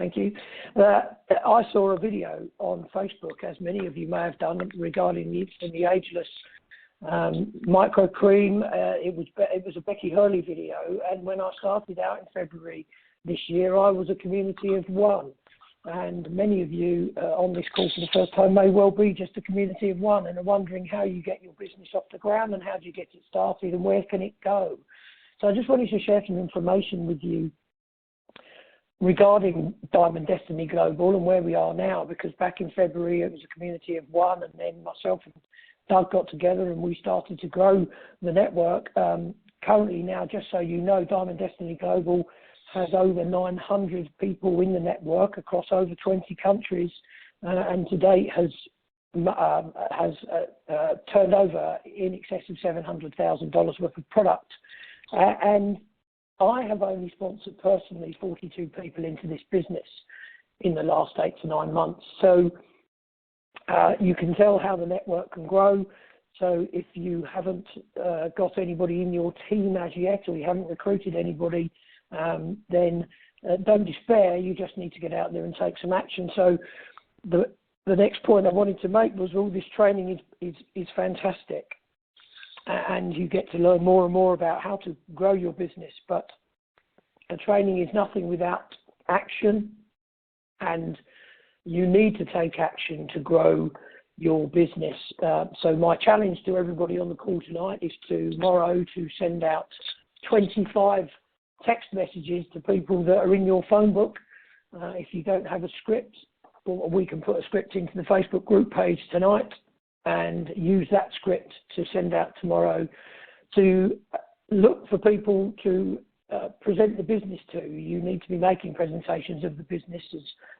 Thank you. I saw a video on Facebook, as many of you may have done, regarding the Instant the Ageless micro cream. It was a Becky Hurley video, and when I started out in February this year, I was a community of one. And many of you on this call for the first time may well be just a community of one and are wondering how you get your business off the ground and how do you get it started and where can it go. So I just wanted to share some information with you regarding Diamond Destiny Global and where we are now, because back in February it was a community of one, and then myself and Doug got together and we started to grow the network. Currently now, just so you know, Diamond Destiny Global has over 900 people in the network across over 20 countries, and to date has turned over in excess of $700,000 worth of product. And I have only sponsored personally 42 people into this business in the last 8 to 9 months. So you can tell how the network can grow. So if you haven't got anybody in your team as yet, or you haven't recruited anybody, then don't despair. You just need to get out there and take some action. So the next point I wanted to make was all this training is fantastic, and you get to learn more and more about how to grow your business. But the training is nothing without action, and you need to take action to grow your business. So my challenge to everybody on the call tonight is tomorrow to send out 25 text messages to people that are in your phone book. If you don't have a script, we can put a script into the Facebook group page tonight and use that script to send out tomorrow to look for people to present the business to. You need to be making presentations of the business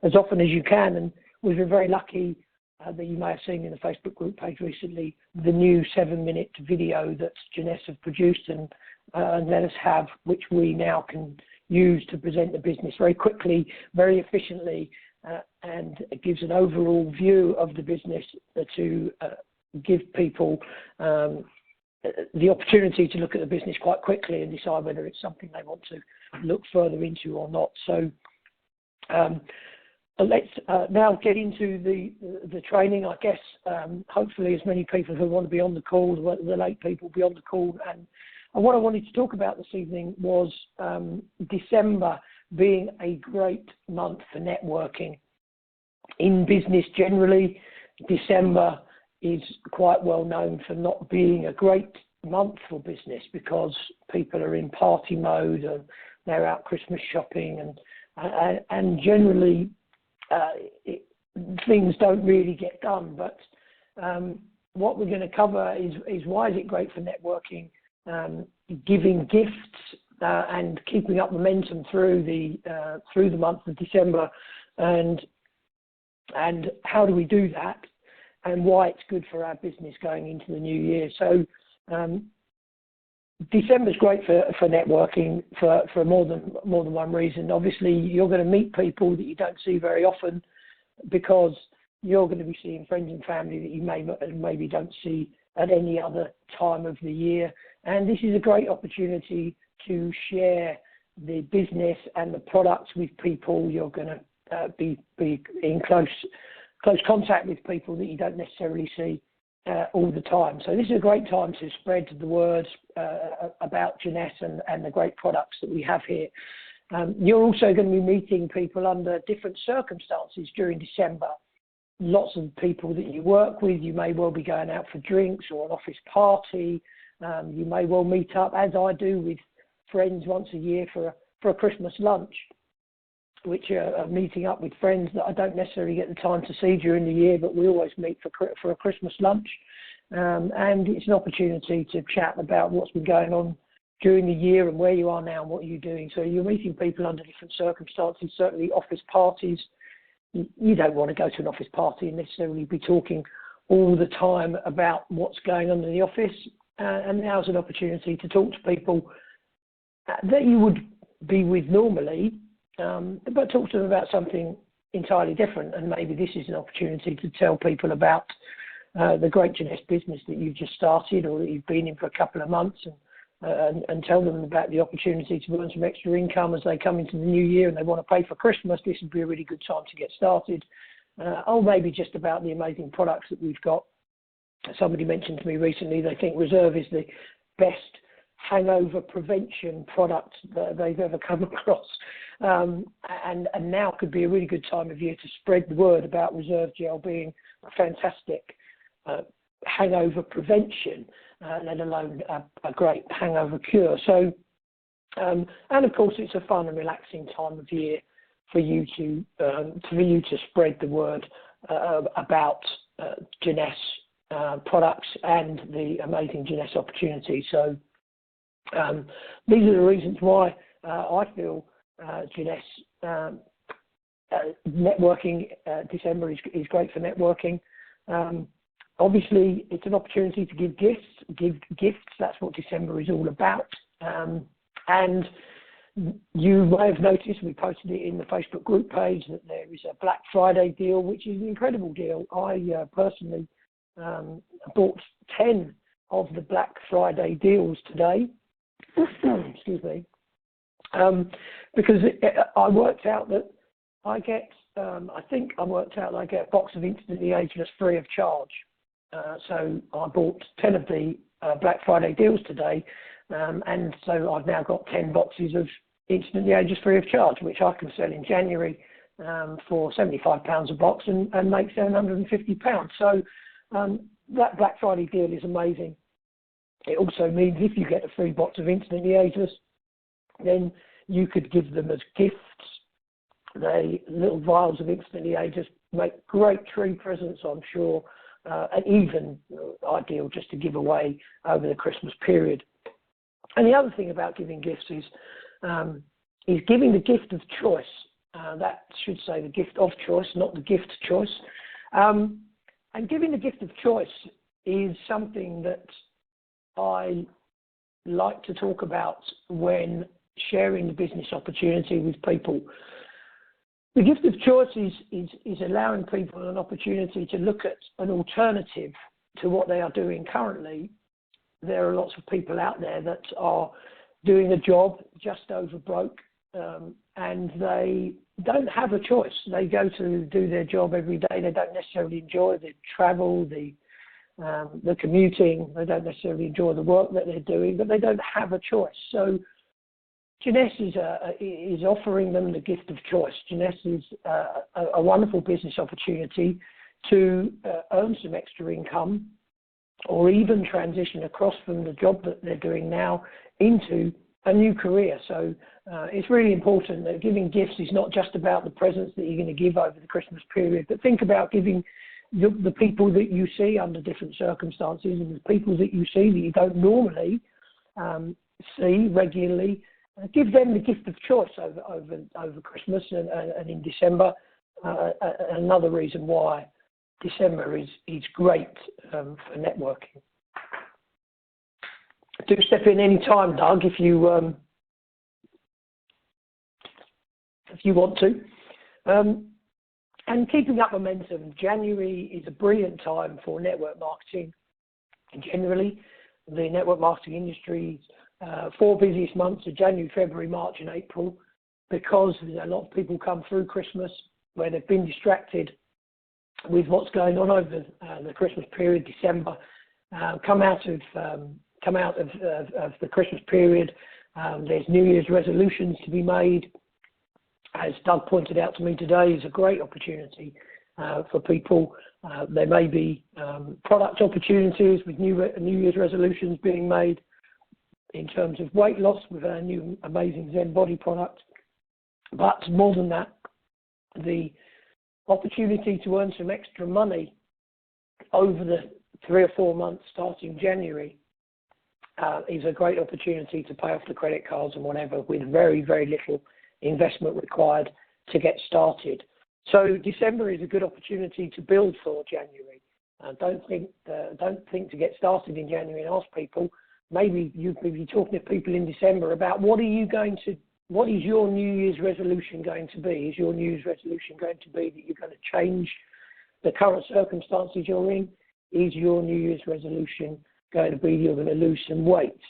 as often as you can, and we've been very lucky that you may have seen in the Facebook group page recently the new 7-minute video that Janessa have produced and let us have, which we now can use to present the business very quickly, very efficiently, and it gives an overall view of the business to give people the opportunity to look at the business quite quickly and decide whether it's something they want to look further into or not. So let's now get into the training. I guess hopefully as many people who want to be on the call, the late people, will be on the call. And what I wanted to talk about this evening was December being a great month for networking. In business generally, December is quite well known for not being a great month for business because people are in party mode and they're out Christmas shopping and generally things don't really get done. But what we're going to cover is why is it great for networking, giving gifts and keeping up momentum through the month of December, and how do we do that, and why it's good for our business going into the new year. So December's great for networking for more than one reason. Obviously, you're going to meet people that you don't see very often because you're going to be seeing friends and family that you maybe don't see at any other time of the year. And this is a great opportunity to share the business and the products with people. You're going to be in close contact with people that you don't necessarily see all the time. So this is a great time to spread the word about Janessa and the great products that we have here. You're also going to be meeting people under different circumstances during December. Lots of people that you work with, you may well be going out for drinks or an office party. You may well meet up, as I do, with friends once a year for a Christmas lunch, which are meeting up with friends that I don't necessarily get the time to see during the year, but we always meet for a Christmas lunch. And it's an opportunity to chat about what's been going on during the year and where you are now and what you're doing. So you're meeting people under different circumstances, certainly office parties. You don't want to go to an office party and necessarily be talking all the time about what's going on in the office. And now's an opportunity to talk to people that you would be with normally, but talk to them about something entirely different. And maybe this is an opportunity to tell people about the great Janessa business that you've just started or that you've been in for a couple of months, and tell them about the opportunity to earn some extra income as they come into the new year and they want to pay for Christmas, this would be a really good time to get started. Or maybe just about the amazing products that we've got. Somebody mentioned to me recently they think Reserve is the best hangover prevention product that they've ever come across. And now could be a really good time of year to spread the word about Reserve Gel being a fantastic hangover prevention, let alone a great hangover cure. So, and of course, it's a fun and relaxing time of year for you to spread the word about Jeunesse products and the amazing Jeunesse opportunity. So, these are the reasons why I feel Jeunesse networking. December is great for networking. Obviously, it's an opportunity to give gifts. That's what December is all about. And you may have noticed, we posted it in the Facebook group page, that there is a Black Friday deal, which is an incredible deal. I personally bought 10 of the Black Friday deals today. Excuse me. Because I worked out that I get, I get a box of Instantly Ageless free of charge. So I bought 10 of the Black Friday deals today, and so I've now got 10 boxes of Instantly Ageless free of charge, which I can sell in January for £75 a box and make £750. So that Black Friday deal is amazing. It also means if you get a free box of Instantly Ageless, then you could give them as gifts. The little vials of Instantly Ageless make great tree presents, I'm sure, and even ideal just to give away over the Christmas period. And the other thing about giving gifts is giving the gift of choice. That should say the gift of choice, not the gift choice. And giving the gift of choice is something that I like to talk about when sharing the business opportunity with people. The gift of choice is allowing people an opportunity to look at an alternative to what they are doing currently. There are lots of people out there that are doing a job just over broke, and they don't have a choice. They go to do their job every day. They don't necessarily enjoy the travel, the commuting. They don't necessarily enjoy the work that they're doing, but they don't have a choice. So Jeunesse is offering them the gift of choice. Jeunesse is a wonderful business opportunity to earn some extra income, or even transition across from the job that they're doing now into a new career. So it's really important that giving gifts is not just about the presents that you're going to give over the Christmas period, but think about giving the people that you see under different circumstances, and the people that you see that you don't normally see regularly. Give them the gift of choice over Christmas and in December. Another reason why December is great for networking. Do step in any time, Doug, if you want to. And keeping up momentum, January is a brilliant time for network marketing. Generally, the network marketing industry. 4 busiest months are January, February, March and April, because a lot of people come through Christmas where they've been distracted with what's going on over the Christmas period, December, come out of the Christmas period. There's New Year's resolutions to be made. As Doug pointed out to me today, is a great opportunity for people. There may be product opportunities with New Year's resolutions being made in terms of weight loss with our new amazing Zen Body product. But more than that, the opportunity to earn some extra money over the 3 or 4 months starting January is a great opportunity to pay off the credit cards and whatever with very, very little investment required to get started. So December is a good opportunity to build for January. Don't think to get started in January and ask people. Maybe you could be talking to people in December about what is your New Year's resolution going to be? Is your New Year's resolution going to be that you're going to change the current circumstances you're in? Is your New Year's resolution going to be you're going to lose some weight?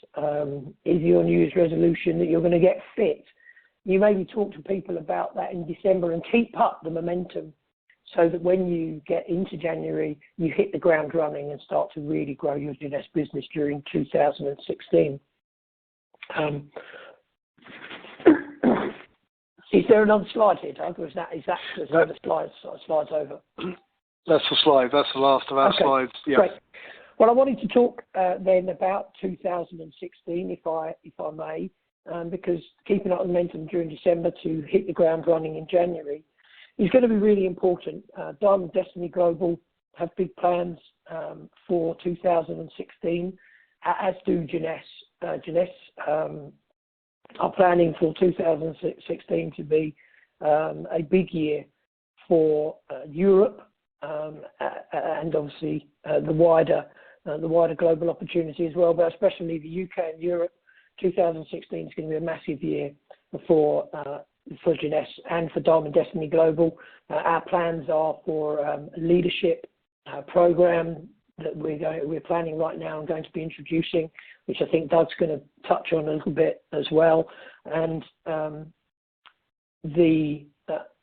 Is your New Year's resolution that you're going to get fit? You maybe talk to people about that in December and keep up the momentum so that when you get into January, you hit the ground running and start to really grow your Giles business during 2016. Is there another slide here, Doug, or is that the slides over? That's the slide. That's the last of our slides. Yeah. Great. Well, I wanted to talk then about 2016, if I may, because keeping up momentum during December to hit the ground running in January is going to be really important. DiamondDestinyGlobal have big plans for 2016, as do Giles. Giles are planning for 2016 to be a big year for Europe and obviously the wider global opportunity as well, but especially the UK and Europe. 2016 is going to be a massive year for Giles and for DiamondDestinyGlobal. Our plans are for a leadership program that we're planning right now and going to be introducing, which I think Doug's going to touch on a little bit as well. And the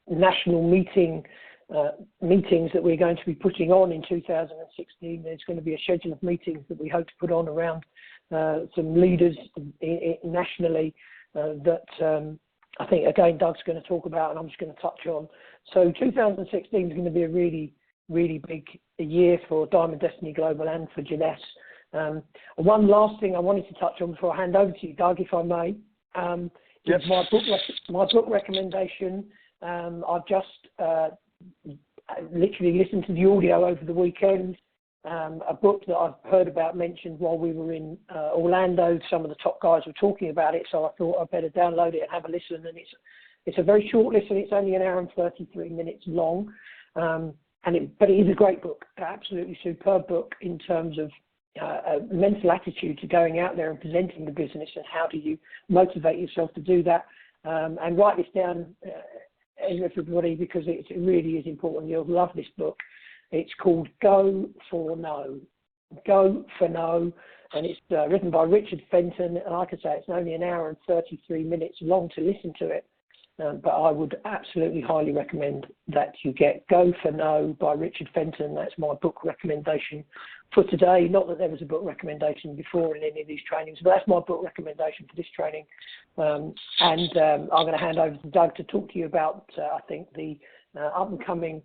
national meetings that we're going to be putting on in 2016. There's going to be a schedule of meetings that we hope to put on around some leaders nationally that I think, again, Doug's going to talk about and I'm just going to touch on. So 2016 is going to be a really, really big year for DiamondDestinyGlobal and for Giles. One last thing I wanted to touch on before I hand over to you, Doug, if I may, yes. is my book recommendation. I've just literally listened to the audio over the weekend. A book that I've heard about mentioned while we were in Orlando. Some of the top guys were talking about it, so I thought I'd better download it and have a listen. And it's a very short listen. It's only an hour and 33 minutes long, but it is a great book, absolutely superb book in terms of a mental attitude to going out there and presenting the business and how do you motivate yourself to do that. And write this down, everybody, because it really is important. You'll love this book. It's called Go for No. Go for No, and it's written by Richard Fenton. And like I say, it's only an hour and 33 minutes long to listen to it. But I would absolutely highly recommend that you get Go for No by Richard Fenton. That's my book recommendation for today. Not that there was a book recommendation before in any of these trainings, but that's my book recommendation for this training. I'm going to hand over to Doug to talk to you about, I think, the up-and-coming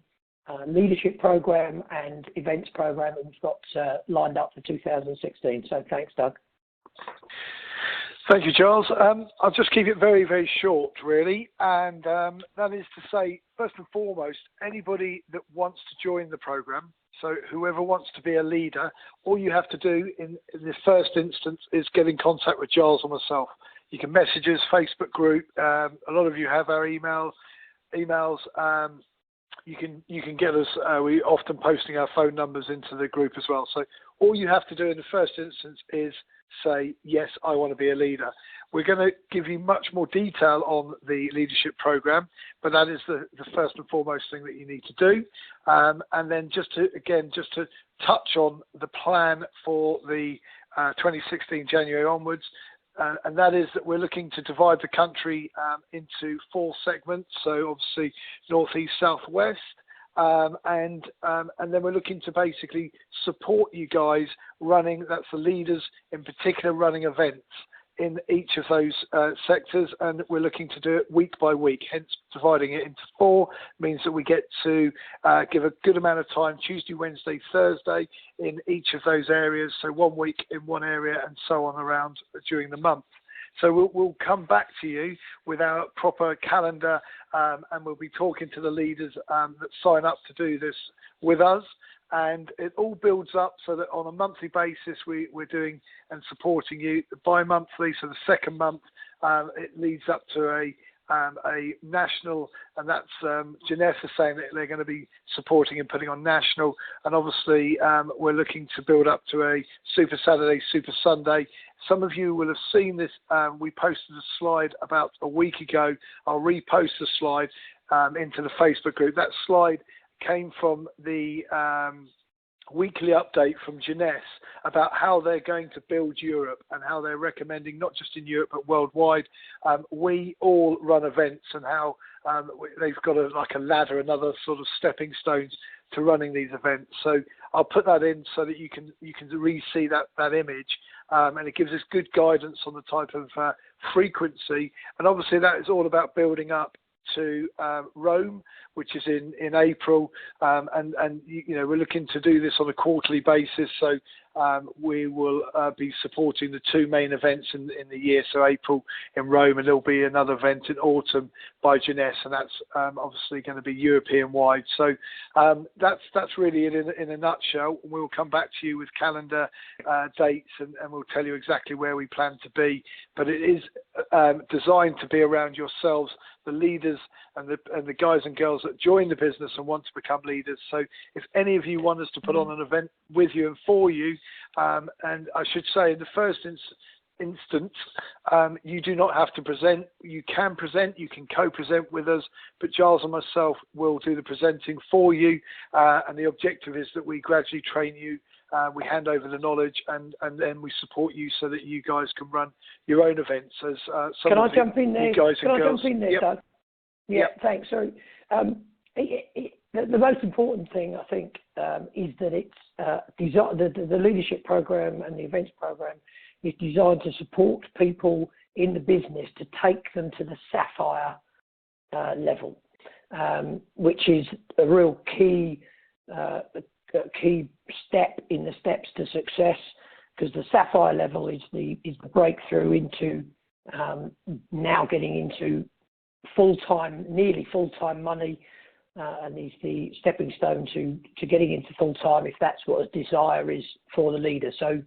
leadership program and events program that we've got lined up for 2016. So thanks, Doug. Thank you, Giles. I'll just keep it very, very short, really. And that is to say, first and foremost, anybody that wants to join the program, so whoever wants to be a leader, all you have to do in the first instance is get in contact with Giles or myself. You can message us, Facebook group. A lot of you have our emails. You can get us. We often posting our phone numbers into the group as well. So all you have to do in the first instance is say, yes, I want to be a leader. We're going to give you much more detail on the leadership program, but that is the first and foremost thing that you need to do. And then just to touch on the plan for the 2016 January onwards, and that is that we're looking to divide the country into 4 segments. So obviously north, east, south, west, and then we're looking to basically support you guys running. That's the leaders in particular running events in each of those sectors, and we're looking to do it week by week. Hence, dividing it into 4 means that we get to give a good amount of time, Tuesday, Wednesday, Thursday, in each of those areas. So 1 week in one area and so on around during the month. So we'll come back to you with our proper calendar, and we'll be talking to the leaders that sign up to do this with us. And it all builds up so that on a monthly basis we're doing and supporting you. Bi-monthly, so the second month, it leads up to a national, and that's Giles is saying that they're going to be supporting and putting on national. And obviously we're looking to build up to a Super Saturday, Super Sunday. Some of you will have seen this. We posted a slide about a week ago. I'll repost the slide into the Facebook group. That slide came from the weekly update from Giles about how they're going to build Europe and how they're recommending, not just in Europe but worldwide. We all run events, and how they've got a ladder, another sort of stepping stones to running these events. So I'll put that in so that you can really see that image, and it gives us good guidance on the type of frequency. And obviously that is all about building up to Rome, which is in April, and we're looking to do this on a quarterly basis. So we will be supporting the two main events in the year. So April in Rome, and there'll be another event in autumn by Giles, and that's obviously going to be European wide. So that's really it in a nutshell. We'll come back to you with calendar dates, and we'll tell you exactly where we plan to be. But it is designed to be around yourselves, the leaders and the guys and girls that join the business and want to become leaders. So if any of you want us to put on an event with you and for you, and I should say in the first instance, you do not have to present. You can present, you can co-present with us, but Giles and myself will do the presenting for you, and the objective is that we gradually train you. We hand over the knowledge, and then we support you so that you guys can run your own events. As Can I jump in there? Can I jump in there, Doug? Yeah, thanks. So the most important thing, I think, is that it's the leadership program and the events program is designed to support people in the business to take them to the sapphire level, which is a real key step in the steps to success, because the sapphire level is the breakthrough into now getting into nearly full-time money, and is the stepping stone to getting into full-time, if that's what a desire is for the leader. So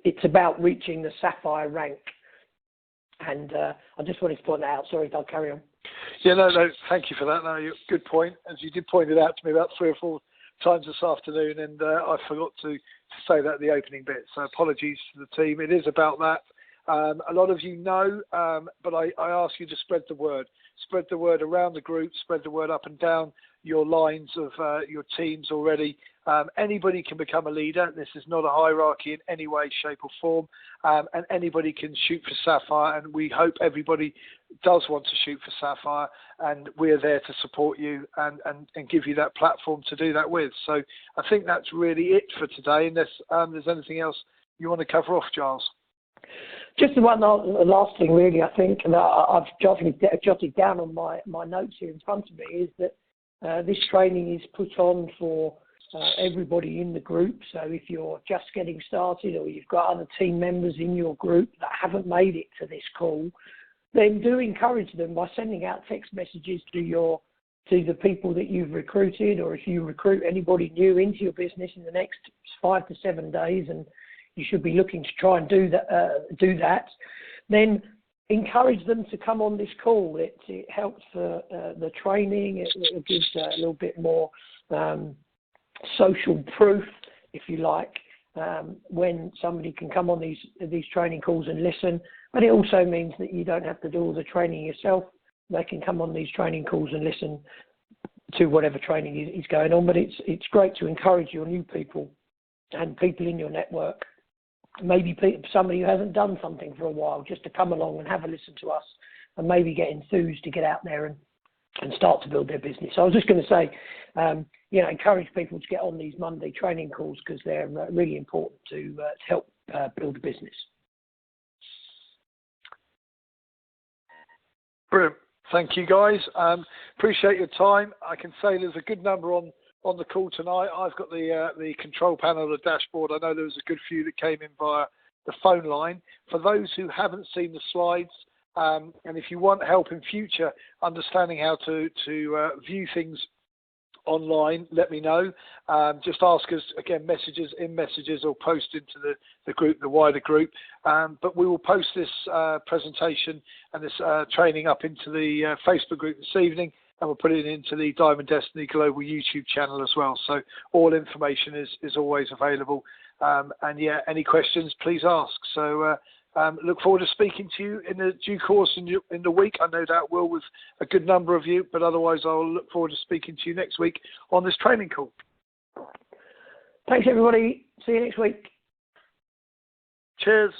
it's about reaching the sapphire rank, and I just wanted to point that out. Sorry, I'll carry on. Yeah, no, thank you for that. No, good point. As you did point it out to me about 3 or 4 times this afternoon, and I forgot to say that at the opening bit. So apologies to the team. It is about that. A lot of you know, but I ask you to spread the word. Spread the word around the group, spread the word up and down your lines of your teams already. Anybody can become a leader. This is not a hierarchy in any way, shape or form, and anybody can shoot for Sapphire, and we hope everybody does want to shoot for Sapphire, and we're there to support you and give you that platform to do that with. So I think that's really it for today, unless there's anything else you want to cover off, Giles. Just the last thing, really, I think, and I've jotted down on my notes here in front of me, is that this training is put on for everybody in the group. So if you're just getting started, or you've got other team members in your group that haven't made it to this call, then do encourage them by sending out text messages to the people that you've recruited, or if you recruit anybody new into your business in the next 5 to 7 days, and you should be looking to try and do that, then encourage them to come on this call. It helps the training. It gives a little bit more social proof, if you like, when somebody can come on these training calls and listen. But it also means that you don't have to do all the training yourself. They can come on these training calls and listen to whatever training is going on. But it's great to encourage your new people and people in your network, maybe somebody who hasn't done something for a while, just to come along and have a listen to us and maybe get enthused to get out there and start to build their business. So I was just going to say, encourage people to get on these Monday training calls, because they're really important to help build a business. Brilliant. Thank you, guys. Appreciate your time. I can say there's a good number on the call tonight. I've got the control panel, the dashboard. I know there was a good few that came in via the phone line. For those who haven't seen the slides, and if you want help in future understanding how to view things online, let me know. Just ask us, again, messages or post into the group, the wider group. But we will post this presentation and this training up into the Facebook group this evening, and we'll put it into the Diamond Destiny Global YouTube channel as well. So all information is always available. And yeah, any questions, please ask. So look forward to speaking to you in the due course in the week. I no doubt will, with a good number of you, but otherwise I'll look forward to speaking to you next week on this training call. Thanks, everybody. See you next week. Cheers.